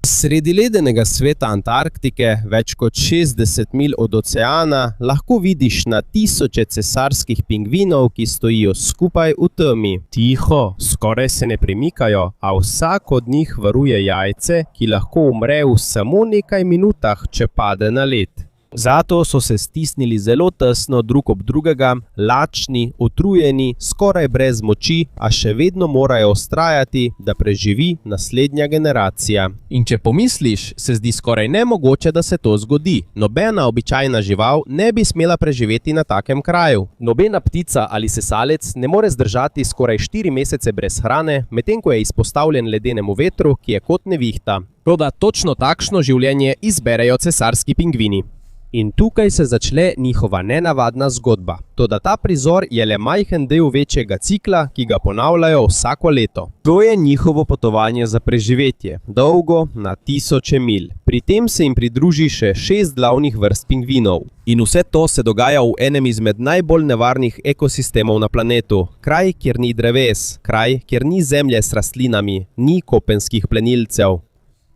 Sredi ledenega sveta Antarktike, več kot 60 milj od oceana, lahko vidiš na tisoče cesarskih pingvinov, ki stojijo skupaj v temi. Tiho, skoraj se ne premikajo, a vsak od njih varuje jajce, ki lahko umre v samo nekaj minutah, če pade na led. Zato so se stisnili zelo tesno drug ob drugega, lačni, utrujeni, skoraj brez moči, a še vedno morajo vztrajati, da preživi naslednja generacija. In če pomisliš, se zdi skoraj nemogoče, da se to zgodi. Nobena običajna žival ne bi smela preživeti na takem kraju. Nobena ptica ali sesalec ne more zdržati skoraj 4 mesece brez hrane, medtem ko je izpostavljen ledenemu vetru, ki je kot nevihta. Toda točno takšno življenje izberejo cesarski pingvini. In tukaj se začne njihova nenavadna zgodba. Toda ta prizor je le majhen del večjega cikla, ki ga ponavljajo vsako leto. To je njihovo potovanje za preživetje, dolgo na tisoče milj. Pri tem se jim pridruži še 6 glavnih vrst pingvinov. In vse to se dogaja v enem izmed najbolj nevarnih ekosistemov na planetu. Kraj, kjer ni dreves, kraj, kjer ni zemlje s rastlinami, ni kopenskih plenilcev.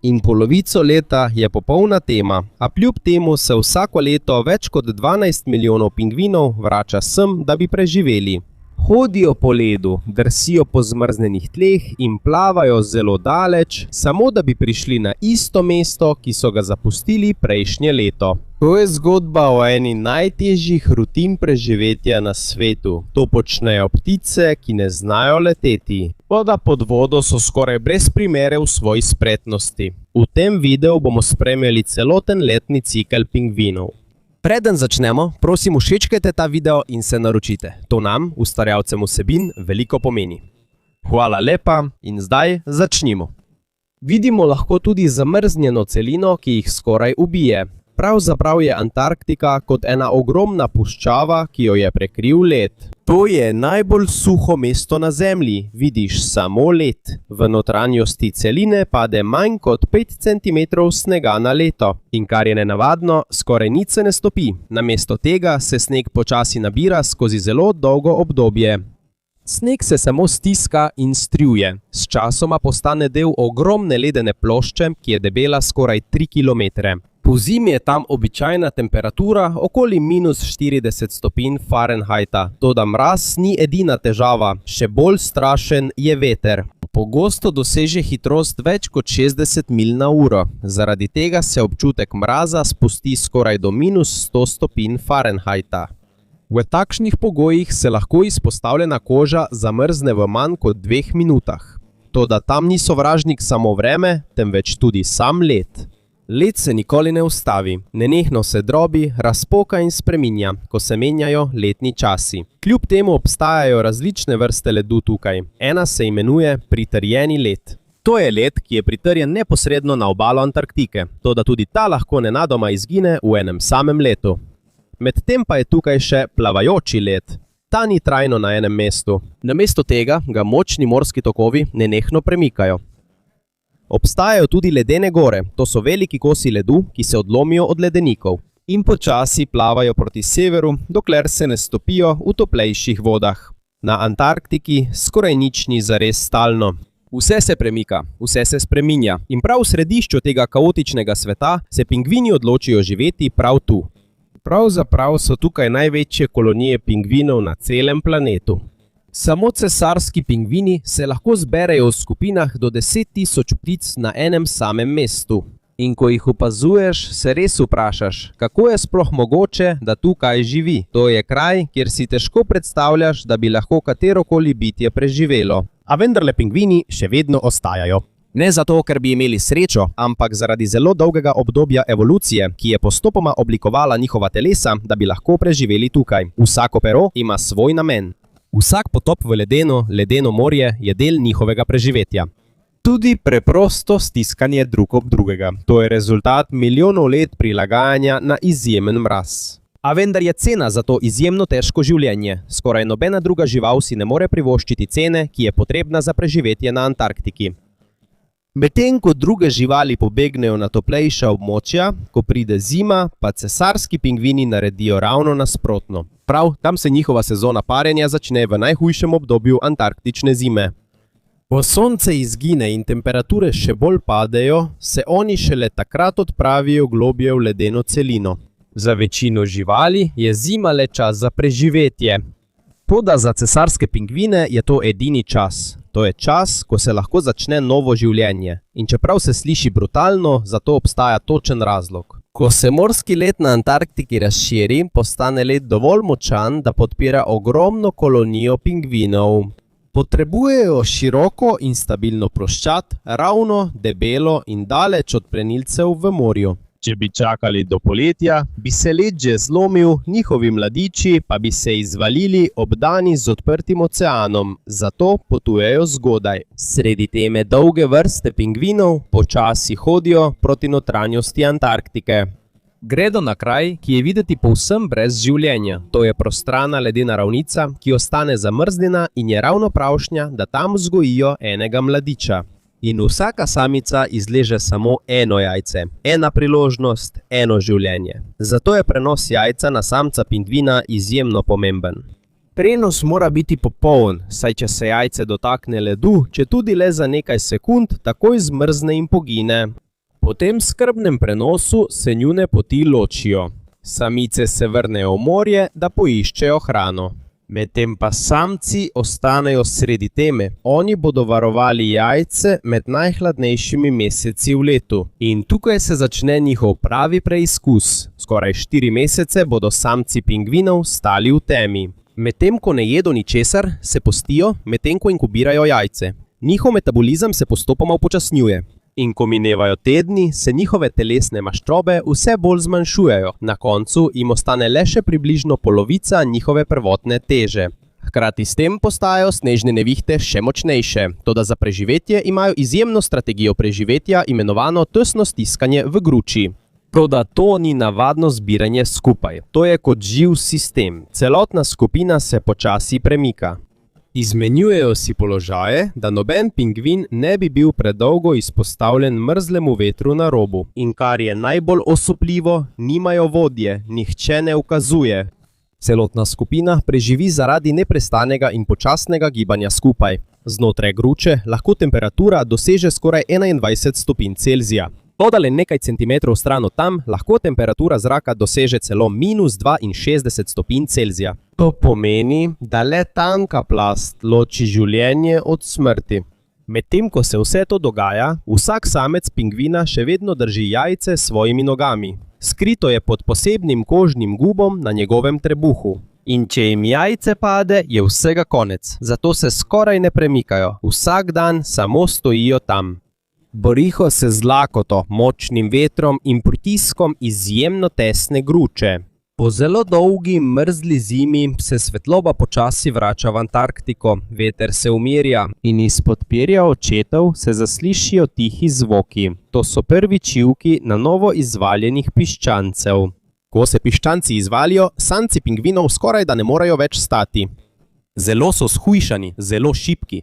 In polovico leta je popolna tema, a kljub temu se vsako leto več kot 12 milijonov pingvinov vrača sem, da bi preživeli. Hodijo po ledu, drsijo po zmrznenih tleh in plavajo zelo daleč, samo da bi prišli na isto mesto, ki so ga zapustili prejšnje leto. To je zgodba o eni najtežjih rutin preživetja na svetu. To počnejo ptice, ki ne znajo leteti. Toda pod vodo so skoraj brez primere v svoji spretnosti. V tem videu bomo spremljali celoten letni cikel pingvinov. Preden začnemo, prosim všečkajte ta video in se naročite. To nam, ustvarjalcem vsebin, veliko pomeni. Hvala lepa in zdaj začnimo. Vidimo lahko tudi zamrznjeno celino, ki jih skoraj ubije. Pravzaprav je Antarktika kot ena ogromna puščava, ki jo je prekril led. To je najbolj suho mesto na Zemlji, vidiš samo led. V notranjosti celine pade manj kot 5 cm snega na leto. In kar je nenavadno, skoraj nič se ne stopi. Namesto tega se sneg počasi nabira skozi zelo dolgo obdobje. Sneg se samo stiska in strjuje. Sčasoma postane del ogromne ledene plošče, ki je debela skoraj 3 km. Pozimi je tam običajna temperatura okoli -40 stopinj Fahrenheita. Toda mraz ni edina težava, še bolj strašen je veter. Pogosto doseže hitrost več kot 60 milj na uro. Zaradi tega se občutek mraza spusti skoraj do -100 stopinj Fahrenheita. V takšnih pogojih se lahko izpostavljena koža zamrzne v manj kot 2 minutah. Toda tam ni sovražnik samo vreme, temveč tudi sam led. Led se nikoli ne ustavi, nenehno se drobi, razpoka in spreminja, ko se menjajo letni časi. Kljub temu obstajajo različne vrste ledu tukaj. Ena se imenuje pritrjeni led. To je led, ki je pritrjen neposredno na obalo Antarktike, toda tudi ta lahko nenadoma izgine v enem samem letu. Medtem pa je tukaj še plavajoči led. Ta ni trajno na enem mestu. Namesto tega ga močni morski tokovi nenehno premikajo. Obstajajo tudi ledene gore, to so veliki kosi ledu, ki se odlomijo od ledenikov in počasi plavajo proti severu, dokler se ne stopijo v toplejših vodah. Na Antarktiki skoraj nič ni zares stalno. Vse se premika, vse se spreminja in prav v središču tega kaotičnega sveta se pingvini odločijo živeti prav tu. Pravzaprav so tukaj največje kolonije pingvinov na celem planetu. Samo cesarski pingvini se lahko zberejo v skupinah do 10 tisoč ptic na enem samem mestu. In ko jih opazuješ, se res vprašaš, kako je sploh mogoče, da tukaj živi. To je kraj, kjer si težko predstavljaš, da bi lahko katerokoli bitje preživelo. A vendarle pingvini še vedno ostajajo. Ne zato, ker bi imeli srečo, ampak zaradi zelo dolgega obdobja evolucije, ki je postopoma oblikovala njihova telesa, da bi lahko preživeli tukaj. Vsako pero ima svoj namen. Vsak potop v ledeno morje je del njihovega preživetja. Tudi preprosto stiskanje drug ob drugega. To je rezultat milijonov let prilagajanja na izjemen mraz. A vendar je cena za to izjemno težko življenje. Skoraj nobena druga žival si ne more privoščiti cene, ki je potrebna za preživetje na Antarktiki. Medtem ko druge živali pobegnejo na toplejša območja, ko pride zima, pa cesarski pingvini naredijo ravno nasprotno. Prav tam se njihova sezona parjenja začne v najhujšem obdobju antarktične zime. Ko sonce izgine in temperature še bolj padejo, se oni šele takrat odpravijo globje v ledeno celino. Za večino živali je zima le čas za preživetje. Toda za cesarske pingvine je to edini čas. To je čas, ko se lahko začne novo življenje. In čeprav se sliši brutalno, zato obstaja točen razlog. Ko se morski led na Antarktiki razširi, postane led dovolj močan, da podpira ogromno kolonijo pingvinov. Potrebujejo široko in stabilno ploščad, ravno, debelo in daleč od prenilcev v morju. Če bi čakali do poletja, bi se led že zlomil, njihovi mladiči pa bi se izvalili obdani z odprtim oceanom, zato potujejo zgodaj. Sredi teme dolge vrste pingvinov počasi hodijo proti notranjosti Antarktike. Gredo na kraj, ki je videti povsem brez življenja. To je prostrana ledena ravnica, ki ostane zamrznjena in je ravno pravšnja, da tam vzgojijo enega mladiča. In vsaka samica izleže samo eno jajce. Ena priložnost, eno življenje. Zato je prenos jajca na samca pingvina izjemno pomemben. Prenos mora biti popoln, saj če se jajce dotakne ledu, četudi le za nekaj sekund, takoj zmrzne in pogine. Po tem skrbnem prenosu se njune poti ločijo. Samice se vrnejo v morje, da poiščejo hrano. Medtem pa samci ostanejo sredi teme. Oni bodo varovali jajce med najhladnejšimi meseci v letu. In tukaj se začne njihov pravi preizkus. Skoraj 4 mesece bodo samci pingvinov stali v temi. Medtem ko ne jedo ničesar, se postijo, medtem ko inkubirajo jajce. Njihov metabolizem se postopoma upočasnjuje. In ko minevajo tedni, se njihove telesne maščobe vse bolj zmanjšujejo. Na koncu jim ostane le še približno polovica njihove prvotne teže. Hkrati s tem postajajo snežne nevihte še močnejše. Toda za preživetje imajo izjemno strategijo preživetja, imenovano tesno stiskanje v gruči. Toda to ni navadno zbiranje skupaj. To je kot živ sistem. Celotna skupina se počasi premika. Izmenjujejo si položaje, da noben pingvin ne bi bil predolgo izpostavljen mrzlemu vetru na robu. In kar je najbolj osupljivo, nimajo vodje, nihče ne ukazuje. Celotna skupina preživi zaradi neprestanega in počasnega gibanja skupaj. Znotraj gruče lahko temperatura doseže skoraj 21 stopinj Celzija. Toda le nekaj centimetrov stran od tam lahko temperatura zraka doseže celo -62 stopinj Celzija. To pomeni, da le tanka plast loči življenje od smrti. Medtem ko se vse to dogaja, vsak samec pingvina še vedno drži jajce s svojimi nogami. Skrito je pod posebnim kožnim gubom na njegovem trebuhu. In če jim jajce pade, je vsega konec. Zato se skoraj ne premikajo. Vsak dan samo stojijo tam. Borijo se z lakoto, močnim vetrom in pritiskom izjemno tesne gruče. Po zelo dolgi mrzli zimi se svetloba počasi vrača v Antarktiko, veter se umirja in izpod perja očetov se zaslišijo tihi zvoki. To so prvi čivki na novo izvaljenih piščancev. Ko se piščanci izvalijo, samci pingvinov skoraj da ne morejo več stati. Zelo so shujšani, zelo šibki.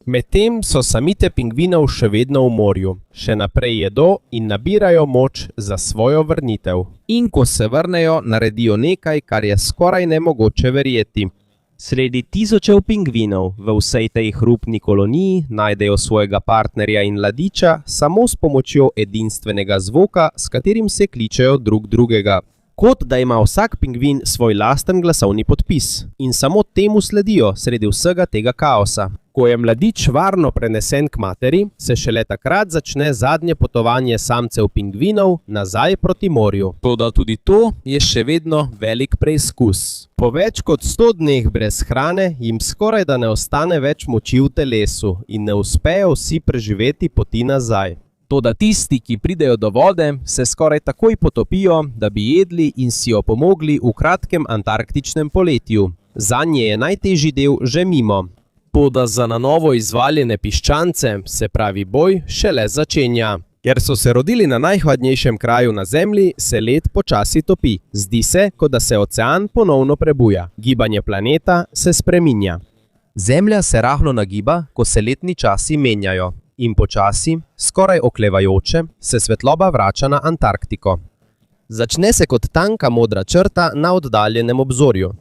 Medtem so samice pingvinov še vedno v morju, še naprej jedo in nabirajo moč za svojo vrnitev. In ko se vrnejo, naredijo nekaj, kar je skoraj nemogoče verjeti. Sredi tisočev pingvinov v vsej tej hrupni koloniji najdejo svojega partnerja in mladiča samo s pomočjo edinstvenega zvoka, s katerim se kličejo drug drugega. Kot da ima vsak pingvin svoj lasten glasovni podpis. In samo temu sledijo sredi vsega tega kaosa. Ko je mladič varno prenesen k materi, se šele takrat začne zadnje potovanje samcev pingvinov nazaj proti morju. Toda tudi to je še vedno velik preizkus. Po več kot 100 dneh brez hrane jim skoraj da ne ostane več moči v telesu in ne uspejo vsi preživeti poti nazaj. Toda tisti, ki pridejo do vode, se skoraj takoj potopijo, da bi jedli in si opomogli v kratkem antarktičnem poletju. Zanje je najtežji del že mimo. Toda za na novo izvaljene piščance, se pravi boj, šele začenja. Ker so se rodili na najhladnejšem kraju na Zemlji, se led počasi topi. Zdi se, kot da se ocean ponovno prebuja. Gibanje planeta se spreminja. Zemlja se rahlo nagiba, ko se letni časi menjajo. In počasi, skoraj oklevajoče, se svetloba vrača na Antarktiko. Začne se kot tanka modra črta na oddaljenem obzorju.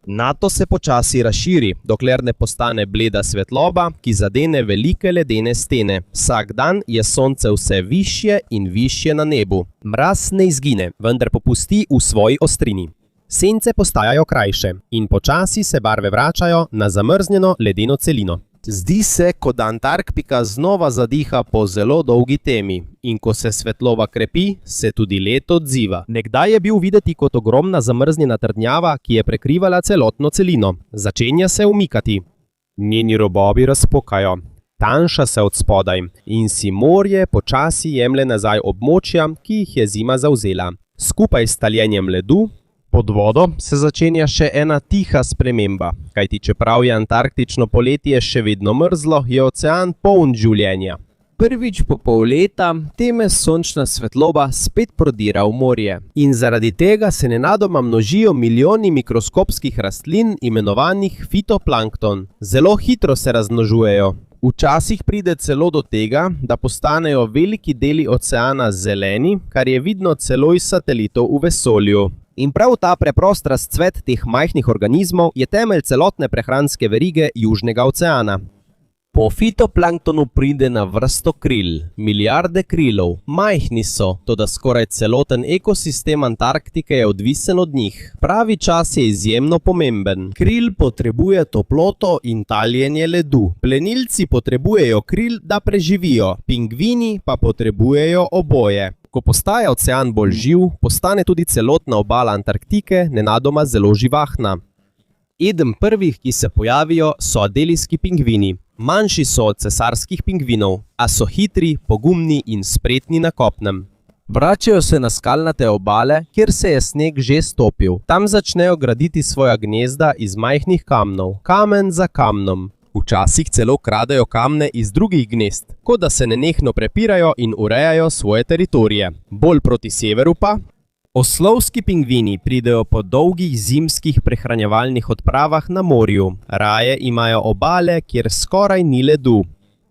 NATO se počasi razširi, dokler ne postane bleda svetloba, ki zadene velike ledene stene. Vsak dan je sonce vse višje in višje na nebu. Mraz ne izgine, vendar popusti v svoji ostrini. Sence postajajo krajše in počasi se barve vračajo na zamrznjeno ledeno celino. Zdi se, kot da Antarktika znova zadiha po zelo dolgi temi in ko se svetloba krepi, se tudi led odziva. Nekdaj je bil videti kot ogromna zamrznjena trdnjava, ki je prekrivala celotno celino. Začenja se umikati. Njeni robovi razpokajo, tanjša se od spodaj in si morje počasi jemlje nazaj območja, ki jih je zima zavzela. Skupaj s taljenjem ledu pod vodo se začenja še ena tiha sprememba, kajti čeprav je antarktično poletje še vedno mrzlo, je ocean poln življenja. Prvič po pol leta teme sončna svetloba spet prodira v morje in zaradi tega se nenadoma množijo milijoni mikroskopskih rastlin imenovanih fitoplankton. Zelo hitro se razmnožujejo. Včasih pride celo do tega, da postanejo veliki deli oceana zeleni, kar je vidno celo iz satelitov v vesolju. In prav ta preprost razcvet teh majhnih organizmov je temelj celotne prehranske verige Južnega oceana. Po fitoplanktonu pride na vrsto kril, milijarde krilov. Majhni so, toda skoraj celoten ekosistem Antarktike je odvisen od njih. Pravi čas je izjemno pomemben. Kril potrebuje toploto in taljenje ledu. Plenilci potrebujejo kril, da preživijo, pingvini pa potrebujejo oboje. Ko postaja ocean bolj živ, postane tudi celotna obala Antarktike nenadoma zelo živahna. Eden prvih, ki se pojavijo, so adelijski pingvini. Manjši so od cesarskih pingvinov, a so hitri, pogumni in spretni na kopnem. Vračajo se na skalnate obale, kjer se je sneg že stopil. Tam začnejo graditi svoja gnezda iz majhnih kamnov, kamen za kamnom. Včasih celo kradejo kamne iz drugih gnezd, kot da se nenehno prepirajo in urejajo svoje teritorije. Bolj proti severu pa oslovski pingvini pridejo po dolgih zimskih prehranjevalnih odpravah na morju. Raje imajo obale, kjer skoraj ni ledu.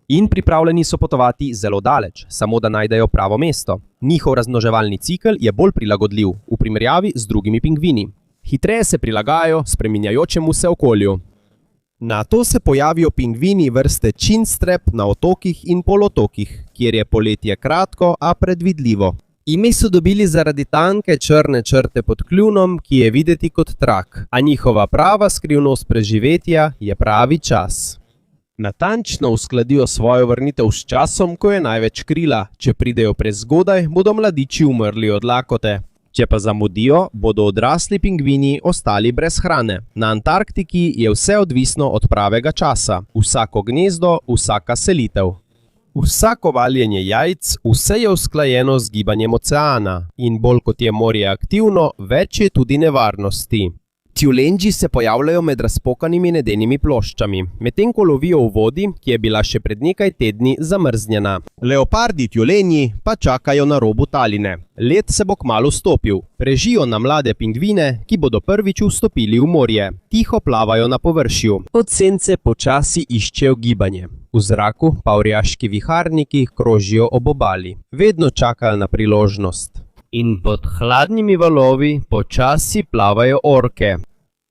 In pripravljeni so potovati zelo daleč, samo da najdejo pravo mesto. Njihov razmnoževalni cikel je bolj prilagodljiv v primerjavi z drugimi pingvini. Hitreje se prilagajajo spreminjajočemu se okolju. Nato se pojavijo pingvini vrste chinstrap na otokih in polotokih, kjer je poletje kratko, a predvidljivo. Ime so dobili zaradi tanke črne črte pod kljunom, ki je videti kot trak, a njihova prava skrivnost preživetja je pravi čas. Natančno uskladijo svojo vrnitev s časom, ko je največ krila. Če pridejo prezgodaj, bodo mladiči umrli od lakote. Če pa zamudijo, bodo odrasli pingvini ostali brez hrane. Na Antarktiki je vse odvisno od pravega časa. Vsako gnezdo, vsaka selitev. Vsako valjenje jajc, vse je usklajeno z gibanjem oceana. In bolj kot je morje aktivno, več je tudi nevarnosti. Tjulenji se pojavljajo med razpokanimi ledenimi ploščami, medtem ko lovijo v vodi, ki je bila še pred nekaj tedni zamrznjena. Leopardi tjulenji pa čakajo na robu taline. Led se bo kmalu stopil. Prežijo na mlade pingvine, ki bodo prvič vstopili v morje. Tiho plavajo na površju. Od sence počasi iščejo gibanje. V zraku pa orjaški viharniki krožijo ob obali. Vedno čakajo na priložnost. In pod hladnimi valovi počasi plavajo orke.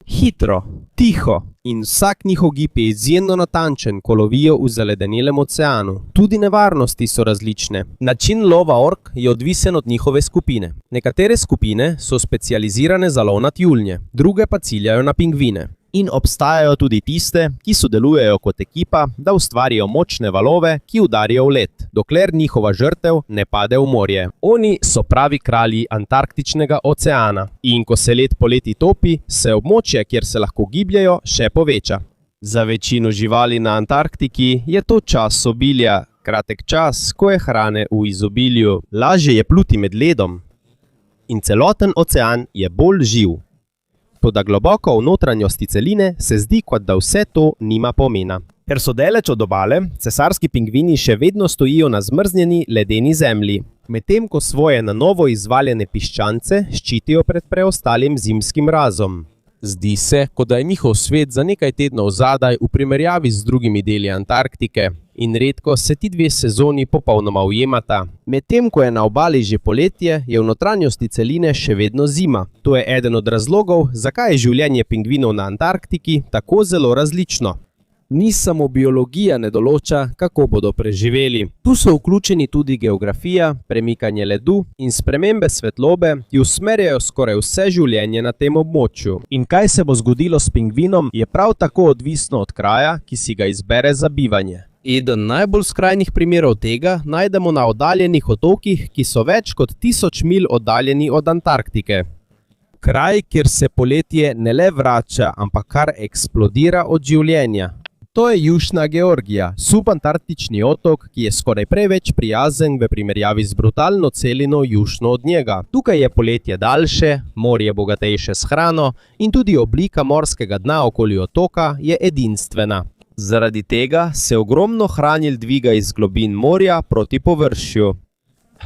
Hitro, tiho in vsak njihov gib je izjemno natančen, ko lovijo v zaledenelem oceanu. Tudi nevarnosti so različne. Način lova ork je odvisen od njihove skupine. Nekatere skupine so specializirane za lov na tjulnje, druge pa ciljajo na pingvine. In obstajajo tudi tiste, ki sodelujejo kot ekipa, da ustvarijo močne valove, ki udarijo v led, dokler njihova žrtev ne pade v morje. Oni so pravi kralji Antarktičnega oceana. In ko se led poleti topi, se območje, kjer se lahko gibljejo, še poveča. Za večino živali na Antarktiki je to čas obilja, kratek čas, ko je hrane v izobilju. Lažje je pluti med ledom. In celoten ocean je bolj živ. Toda globoko v notranjosti celine se zdi, kot da vse to nima pomena. Ker so daleč od obale, cesarski pingvini še vedno stojijo na zmrznjeni ledeni zemlji, medtem ko svoje na novo izvaljene piščance ščitijo pred preostalim zimskim mrazom. Zdi se, kot da je njihov svet za nekaj tednov zadaj v primerjavi z drugimi deli Antarktike. In redko se ti dve sezoni popolnoma ujemata. Medtem ko je na obali že poletje, je v notranjosti celine še vedno zima. To je eden od razlogov, zakaj je življenje pingvinov na Antarktiki tako zelo različno. Ni samo biologija ne določa, kako bodo preživeli. Tu so vključeni tudi geografija, premikanje ledu in spremembe svetlobe, ki usmerjajo skoraj vse življenje na tem območju. In kaj se bo zgodilo s pingvinom, je prav tako odvisno od kraja, ki si ga izbere za bivanje. Eden najbolj skrajnih primerov tega najdemo na oddaljenih otokih, ki so več kot 1000 milj oddaljeni od Antarktike. Kraj, kjer se poletje ne le vrača, ampak kar eksplodira od življenja. To je Južna Georgija, subantarktični otok, ki je skoraj preveč prijazen v primerjavi z brutalno celino južno od njega. Tukaj je poletje daljše, morje bogatejše s hrano in tudi oblika morskega dna okoli otoka je edinstvena. Zaradi tega se ogromno hranil dviga iz globin morja proti površju.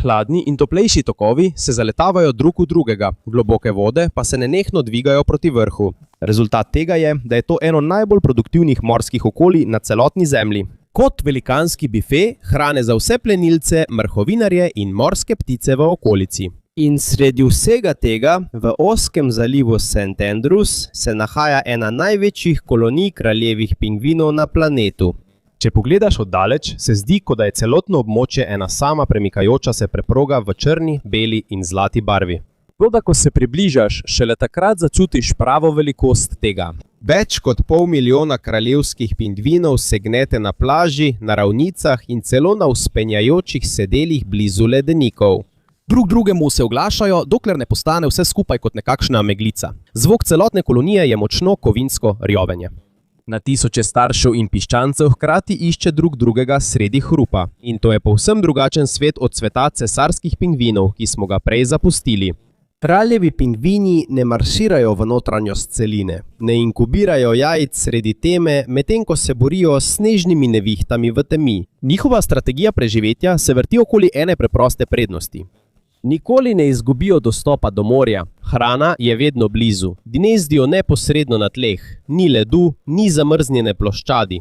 Hladni in toplejši tokovi se zaletavajo drug v drugega, globoke vode pa se nenehno dvigajo proti vrhu. Rezultat tega je, da je to eno najbolj produktivnih morskih okolij na celotni Zemlji. Kot velikanski bife hrane za vse plenilce, mrhovinarje in morske ptice v okolici. In sredi vsega tega, v ozkem zalivu St. Andrews, se nahaja ena največjih kolonij kraljevih pingvinov na planetu. Če pogledaš oddaleč, se zdi, kot da je celotno območje ena sama premikajoča se preproga v črni, beli in zlati barvi. Toda, ko se približaš, šele takrat začutiš pravo velikost tega. Več kot 500 000 kraljevskih pingvinov se gnete na plaži, na ravnicah in celo na vzpenjajočih sedelih blizu ledenikov. Drug drugemu se oglašajo, dokler ne postane vse skupaj kot nekakšna meglica. Zvok celotne kolonije je močno kovinsko rjovenje. Na tisoče staršev in piščancev hkrati išče drug drugega sredi hrupa. In to je povsem drugačen svet od sveta cesarskih pingvinov, ki smo ga prej zapustili. Kraljevi pingvini ne marširajo v notranjost celine, ne inkubirajo jajc sredi teme, medtem ko se borijo s snežnimi nevihtami v temi. Njihova strategija preživetja se vrti okoli ene preproste prednosti. Nikoli ne izgubijo dostopa do morja, hrana je vedno blizu, gnezdijo neposredno na tleh, ni ledu, ni zamrznjene ploščadi.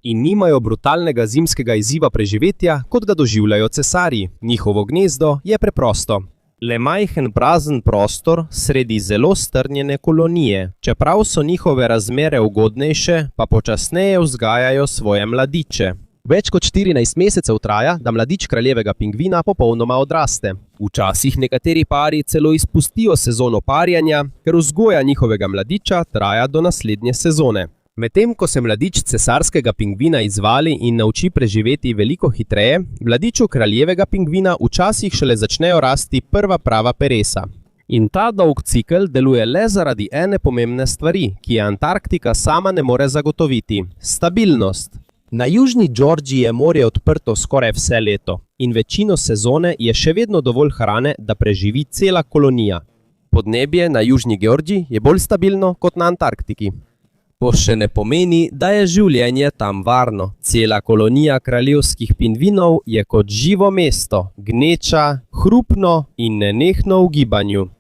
In nimajo brutalnega zimskega izziva preživetja, kot ga doživljajo cesarji. Njihovo gnezdo je preprosto. Le majhen prazen prostor sredi zelo strnjene kolonije. Čeprav so njihove razmere ugodnejše, pa počasneje vzgajajo svoje mladiče. Več kot 14 mesecev traja, da mladič kraljevega pingvina popolnoma odraste. Včasih nekateri pari celo izpustijo sezono parjanja, ker vzgoja njihovega mladiča traja do naslednje sezone. Medtem ko se mladič cesarskega pingvina izvali in nauči preživeti veliko hitreje, mladiču kraljevega pingvina včasih šele začnejo rasti prva prava peresa. In ta dolg cikel deluje le zaradi ene pomembne stvari, ki je Antarktika sama ne more zagotoviti – stabilnost. Na južni Georgiji je morje odprto skoraj vse leto in večino sezone je še vedno dovolj hrane, da preživi cela kolonija. Podnebje na južni Georgiji je bolj stabilno kot na Antarktiki. To še ne pomeni, da je življenje tam varno. Cela kolonija kraljevskih pingvinov je kot živo mesto, gneča, hrupno in nenehno v gibanju.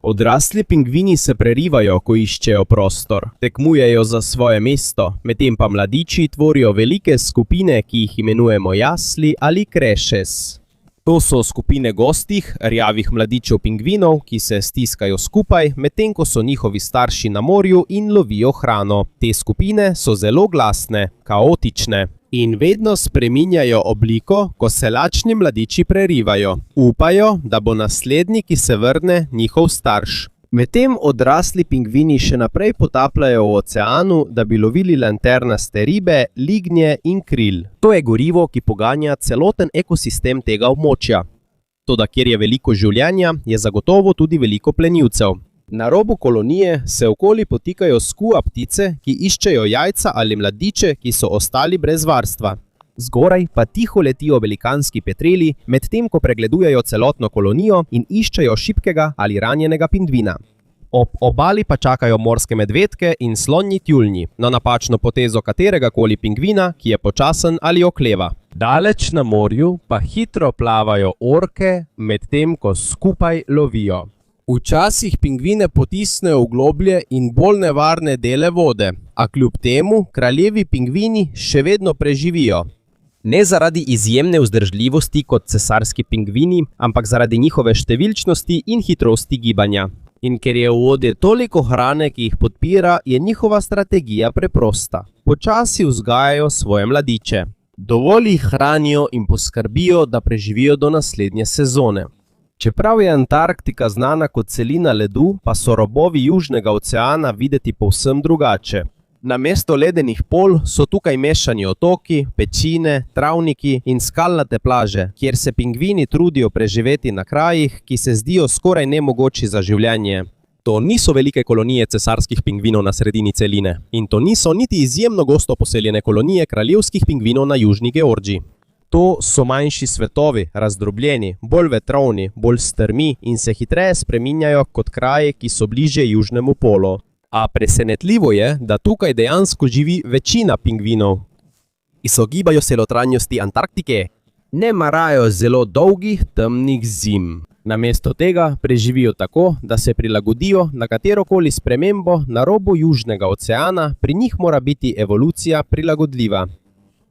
Odrasli pingvini se prerivajo, ko iščejo prostor, tekmujejo za svoje mesto, medtem pa mladiči tvorijo velike skupine, ki jih imenujemo jasli ali crashes. To so skupine gostih, rjavih mladičev pingvinov, ki se stiskajo skupaj, medtem ko so njihovi starši na morju in lovijo hrano. Te skupine so zelo glasne, kaotične in vedno spreminjajo obliko, ko se lačni mladiči prerivajo. Upajo, da bo naslednji, ki se vrne, njihov starš. Medtem odrasli pingvini še naprej potapljajo v oceanu, da bi lovili lanternaste ribe, lignje in kril. To je gorivo, ki poganja celoten ekosistem tega območja. Toda kjer je veliko življenja, je zagotovo tudi veliko plenilcev. Na robu kolonije se okoli potikajo skua ptice, ki iščejo jajca ali mladiče, ki so ostali brez varstva. Zgoraj pa tiho letijo velikanski petreli, medtem ko pregledujejo celotno kolonijo in iščejo šibkega ali ranjenega pingvina. Ob obali pa čakajo morske medvedke in slonji tjuljnji, na napačno potezo kateregakoli pingvina, ki je počasen ali okleva. Daleč na morju pa hitro plavajo orke, medtem ko skupaj lovijo. Včasih pingvine potisnejo v globlje in bolj nevarne dele vode, a kljub temu kraljevi pingvini še vedno preživijo. Ne zaradi izjemne vzdržljivosti kot cesarski pingvini, ampak zaradi njihove številčnosti in hitrosti gibanja. In ker je v vodi toliko hrane, ki jih podpira, je njihova strategija preprosta. Počasi vzgajajo svoje mladiče. Dovolj jih hranijo in poskrbijo, da preživijo do naslednje sezone. Čeprav je Antarktika znana kot celina ledu, pa so robovi Južnega oceana videti povsem drugače. Namesto ledenih polj so tukaj mešani otoki, pečine, travniki in skalnate plaže, kjer se pingvini trudijo preživeti na krajih, ki se zdijo skoraj nemogoči za življenje. To niso velike kolonije cesarskih pingvinov na sredini celine in to niso niti izjemno gosto poseljene kolonije kraljevskih pingvinov na Južni Georgiji. To so manjši svetovi, razdrobljeni, bolj vetrovni, bolj strmi in se hitreje spreminjajo kot kraji, ki so bliže Južnemu polu. A presenetljivo je, da tukaj dejansko živi večina pingvinov. Izogibajo se notranjosti Antarktike, ne marajo zelo dolgih, temnih zim. Namesto tega preživijo tako, da se prilagodijo na katerokoli spremembo na robu Južnega oceana, pri njih mora biti evolucija prilagodljiva.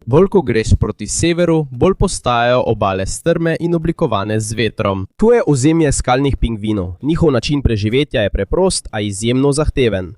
Bolj ko greš proti severu, bolj postajajo obale strme in oblikovane z vetrom. Tu je ozemlje skalnih pingvinov. Njihov način preživetja je preprost, a izjemno zahteven.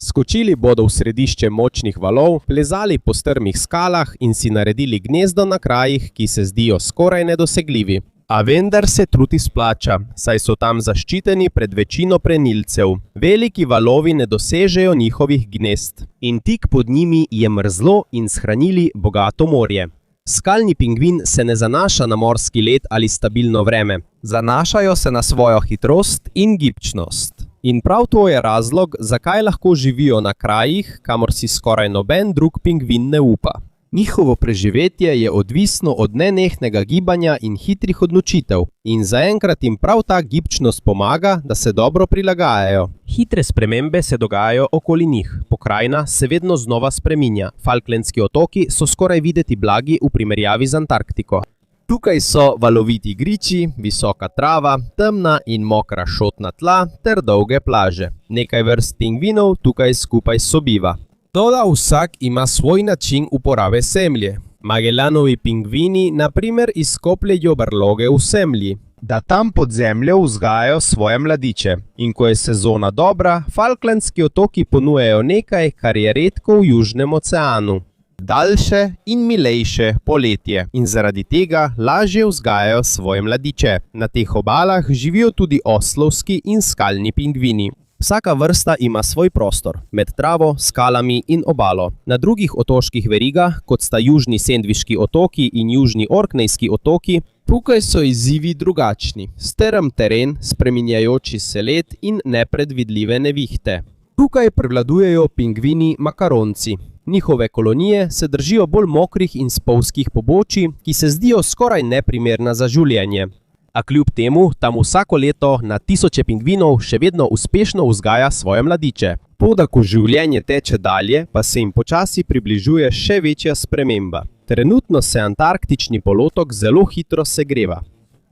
Skočili bodo v središče močnih valov, plezali po strmih skalah in si naredili gnezdo na krajih, ki se zdijo skoraj nedosegljivi. A vendar se trud izplača, saj so tam zaščiteni pred večino prenilcev. Veliki valovi ne dosežejo njihovih gnezd. In tik pod njimi je mrzlo in shranili bogato morje. Skalni pingvin se ne zanaša na morski led ali stabilno vreme. Zanašajo se na svojo hitrost in gibčnost. In prav to je razlog, zakaj lahko živijo na krajih, kamor si skoraj noben drug pingvin ne upa. Njihovo preživetje je odvisno od nenehnega gibanja in hitrih odločitev in zaenkrat jim prav ta gibčnost pomaga, da se dobro prilagajajo. Hitre spremembe se dogajajo okoli njih, pokrajina se vedno znova spreminja. Falklandski otoki so skoraj videti blagi v primerjavi z Antarktiko. Tukaj so valoviti griči, visoka trava, temna in mokra šotna tla ter dolge plaže. Nekaj vrst pingvinov tukaj skupaj sobiva. Toda vsak ima svoj način uporabe zemlje. Magellanovi pingvini na primer izkopljejo brloge v zemlji, da tam pod zemljo vzgajajo svoje mladiče. In ko je sezona dobra, Falklandski otoki ponujajo nekaj, kar je redko v Južnem oceanu. Daljše in milejše poletje in zaradi tega lažje vzgajajo svoje mladiče. Na teh obalah živijo tudi oslovski in skalni pingvini. Vsaka vrsta ima svoj prostor, med travo, skalami in obalo. Na drugih otoških verigah, kot sta Južni Sendviški otoki in Južni Orknejski otoki, tukaj so izzivi drugačni. Strm teren, spreminjajoči se led in nepredvidljive nevihte. Tukaj prevladujejo pingvini makaronci. Njihove kolonije se držijo bolj mokrih in spolzkih pobočij, ki se zdijo skoraj neprimerna za življenje. A kljub temu tam vsako leto na tisoče pingvinov še vedno uspešno vzgaja svoje mladiče. Toda ko življenje teče dalje, pa se jim počasi približuje še večja sprememba. Trenutno se Antarktični polotok zelo hitro segreva.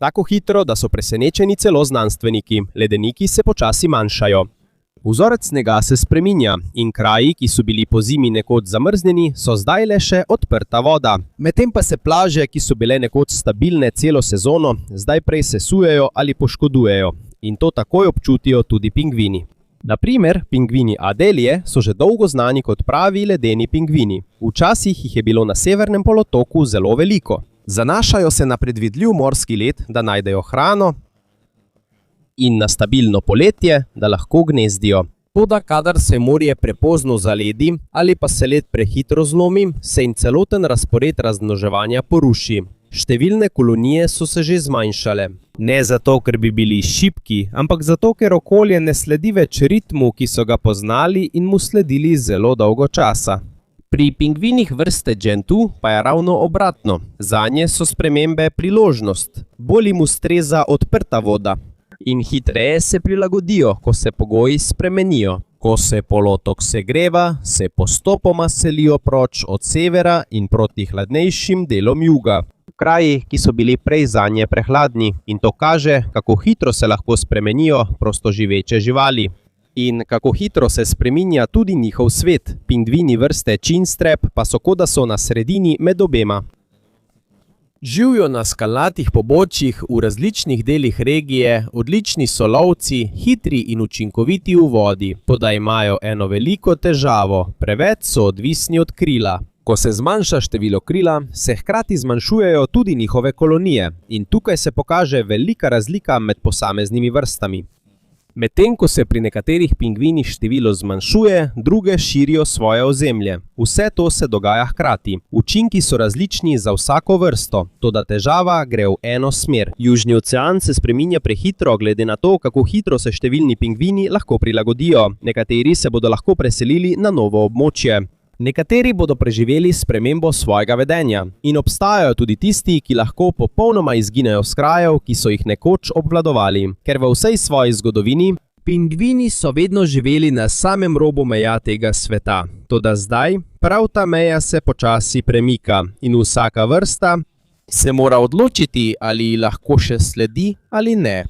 Tako hitro, da so presenečeni celo znanstveniki. Ledeniki se počasi manjšajo. Vzorec snega se spreminja in kraji, ki so bili pozimi nekoč zamrznjeni, so zdaj le še odprta voda. Medtem pa se plaže, ki so bile nekoč stabilne celo sezono, zdaj prej sesujejo ali poškodujejo. In to takoj občutijo tudi pingvini. Na primer, pingvini Adelie so že dolgo znani kot pravi ledeni pingvini. Včasih jih je bilo na severnem polotoku zelo veliko. Zanašajo se na predvidljiv morski led, da najdejo hrano, in na stabilno poletje, da lahko gnezdijo. Toda kadar se morje prepozno zaledi ali pa se led prehitro zlomi, se jim celoten razpored razmnoževanja poruši. Številne kolonije so se že zmanjšale. Ne zato, ker bi bili šibki, ampak zato, ker okolje ne sledi več ritmu, ki so ga poznali in mu sledili zelo dolgo časa. Pri pingvinih vrste Gentoo pa je ravno obratno. Zanje so spremembe priložnost. Bolj jim ustreza odprta voda. In hitreje se prilagodijo, ko se pogoji spremenijo. Ko se polotok segreva, se postopoma selijo proč od severa in proti hladnejšim delom juga. Kraji, ki so bili prej zanje prehladni, in to kaže, kako hitro se lahko spremenijo prostoživeče živali. In kako hitro se spreminja tudi njihov svet. Pingvini vrste Chinstrap pa so kot da so na sredini med obema. Živijo na skalnatih pobočjih v različnih delih regije, odlični so lovci, hitri in učinkoviti v vodi, toda imajo eno veliko težavo, preveč so odvisni od krila. Ko se zmanjša število krila, se hkrati zmanjšujejo tudi njihove kolonije in tukaj se pokaže velika razlika med posameznimi vrstami. Medtem ko se pri nekaterih pingvinih število zmanjšuje, druge širijo svoje ozemlje. Vse to se dogaja hkrati. Učinki so različni za vsako vrsto, toda težava gre v eno smer. Južni ocean se spreminja prehitro, glede na to, kako hitro se številni pingvini lahko prilagodijo. Nekateri se bodo lahko preselili na novo območje. Nekateri bodo preživeli spremembo svojega vedenja in obstajajo tudi tisti, ki lahko popolnoma izginejo s krajev, ki so jih nekoč obvladovali, ker v vsej svoji zgodovini pingvini so vedno živeli na samem robu meja tega sveta. Toda zdaj prav ta meja se počasi premika in vsaka vrsta se mora odločiti, ali lahko še sledi ali ne.